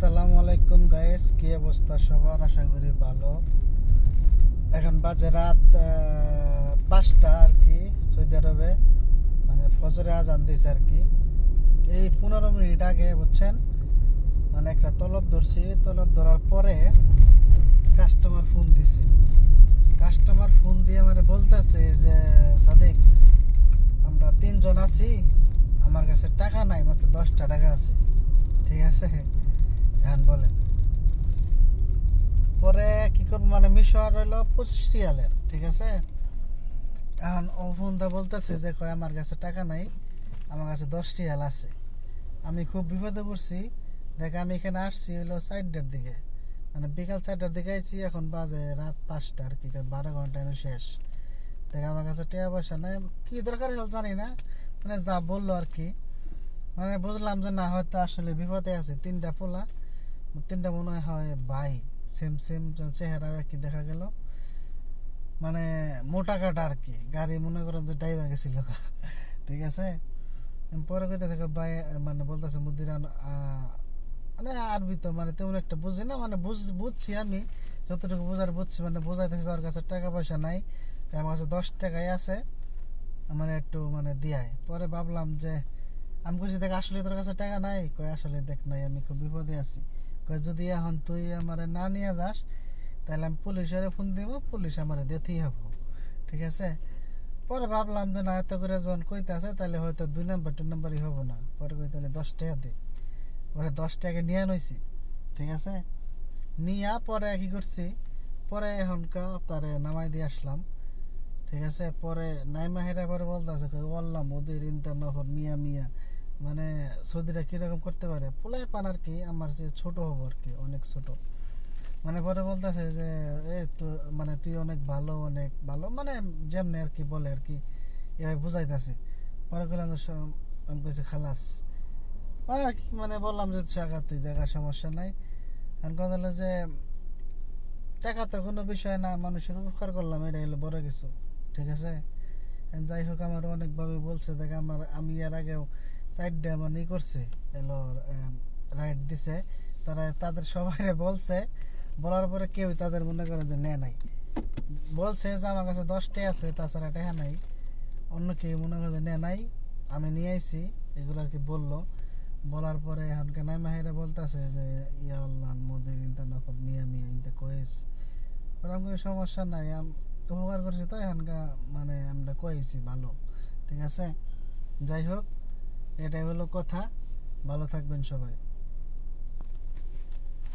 আসসালামু আলাইকুম গাইস, কি অবস্থা সবার? আশা করি ভালো। এখন বাজে রাত 5টা আর কি। সৌদি আরবে মানে ফজরে আজান দিছে আর কি। এই 15 মিনিট আগে বুঝছেন, মানে একটা তলব ধরছি। তলব ধরার পরে কাস্টমার ফোন দিছে। কাস্টমার ফোন দিয়ে মানে বলতেছে যে সাদিক, আমরা 3 জন আছি, আমার কাছে টাকা নাই, মাত্র 10টা টাকা আছে। ঠিক আছে, এখন বলেন পরে কি করবো? মানে মিশর হইলো 25 রিয়ালের, ঠিক আছে। এখন ও ফোনটা বলতেছে যে কয় আমার কাছে টাকা নাই, আমার কাছে 10 রিয়াল আছে। আমি খুব বিপদে পড়ছি। দেখ, আমি এখানে আসছি হইলো 4টার দিকে, মানে বিকাল 4টার দিকে আইছি। এখন বাজে রাত 5টা আর কি, 12 ঘন্টা এনে শেষ। দেখ, আমার কাছে টাকা পয়সা নাই, কি দরকার হল জানি না, মানে যা বললো আর কি। মানে বুঝলাম যে না, হয়তো আসলে বিপদে আছে। 3টা পোলা, 3টা মনে হয় ভাই, সেম সেম চেহারাও একই দেখা গেল। মানে মোটা কাটা আর কি, গাড়ি মনে করেন যে ড্রাইভার গেছিল। ঠিক আছে। পরে কইতেছে ভাই, মানে বলতেছে মুদিরান, মানে আরবি তো মানে তেমন একটা বুঝি না, মানে বুঝছি আমি যতটুকু বুঝার বুঝছি। মানে বোঝাইতেছে ওর কাছে টাকা পয়সা নাই, আমার কাছে 10 টাকাই আছে, আমার একটু মানে দিয়ায়। পরে ভাবলাম যে, আমি কইছি দেখ, আসলে তোর কাছে টাকা নাই? কই আসলে দেখ নাই, আমি খুব বিপদে আছি। কই যদি এখন তুই আমার না নিয়ে যাস, তাহলে আমি পুলিশের ফোন দিব, পুলিশ আমার দিতেই হবো। ঠিক আছে। পরে ভাবলাম যে না, এত করে যখন কইতে আছে তাহলে হয়তো 2 নাম্বারই হবো না। পরে কই তাহলে 10 টাকা দে। পরে 10 টাকা নিয়ে নইছি। ঠিক আছে। নিয়া পরে কি করছি, পরে এখনকার তারে নামাই দিয়ে আসলাম। ঠিক আছে। পরে নাইমা হেরা পরে বলতেছে বললাম ওদের ইন্টারনফর মিয়া মিয়া, মানে সৌদিরা কিরকম করতে পারে, পোলায় পান আর কি, আমার যে ছোট হবো আর কি, অনেক ছোট। মানে পরে বলতেছে যে এ তো, মানে তুই অনেক ভালো, অনেক ভালো, মানে যেমনি আর কি বলে আর কি, এভাবে বুঝাইতেছে। পরে করলাম আমি কইছি খালাস আর কি, মানে বললাম যে টাকা তুই জায়গা সমস্যা নাই। এখন কথা হলো যে টাকা তো কোনো বিষয় না, মানুষের উপকার করলাম, এটা হলো বড় কিছু। ঠিক আছে। যাই হোক, আমার অনেকভাবে বলছে, দেখ আমার, আমি এর আগেও 4টা মানে করছে, এলো রাইড দিছে। তারা তাদের সবাই বলছে, বলার পরে কেউ তাদের মনে করে যে নেয় নাই। বলছে যে আমার কাছে 10টাই আছে, তাছাড়া টাকা নাই। অন্য কেউ মনে করে যে নেয় নাই, আমি নিয়ে আইছি, এগুলো আর কি বললো। বলার পরে এখানকার নাই মাহিরা বলতেছে যে ইয়া আল্লাহ মোদের ইন্তা নফর মিয়া মিয়া ইন্তা কয়েস। ওরকম কোনো সমস্যা নাই, উপকার করছি তো এখানকার, মানে আমরা কয়েছি ভালো। ঠিক আছে। যাই হোক, এটাই হলো কথা। ভালো থাকবেন সবাই।